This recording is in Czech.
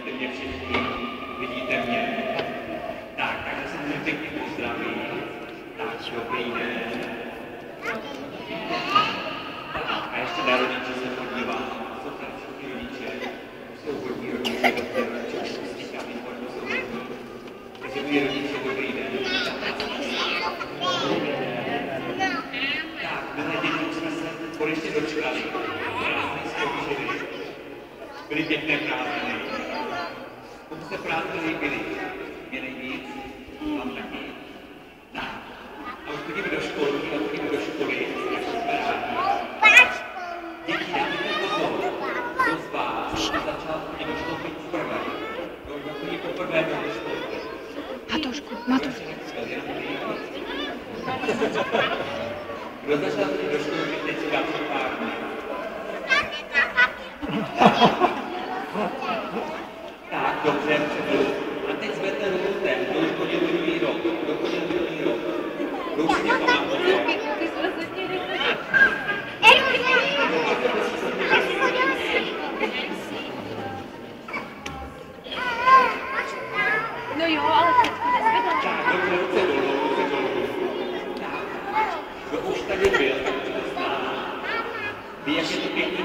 vidíte mě všichni, vidíte mě. Tak, takže se můžeme pěkně pozdravit. Tak, dobrý den. Tak, a ještě na rodiče se podívám. Jsou pracují rodiče, jsou hodní rodiče, rodiče stříká výborně, jsou hodní. Takže moji rodiče, dobrý den. Tak, milé děti, už jsme se konečně dočkali. Krásný skončili. Byly pěkné prázdniny. Komu se prázdniny líbily? Mě nejvíc? Vám taky? Tak. A už chodíme do školky, a chodíme do školy. Jak jsme rádi. Děti, dáme to pozor. Kdo z vás začal chodit do školky poprvé? Kdo chodí poprvé do školky? Matušku. Kdo začal chodit do školky teďka před pár dny? Tak, dobře, předu. A teď zvedne rutem, kdo už chodil druhý rok. Kdo chodil druhý rok? Kdo už mě pamatuje? No jo, ale teďko nezvedá. Tak, dobře, ruce dolů. Tak, kdo už tady byl, tak už to zná. Ví, jak je to pěkný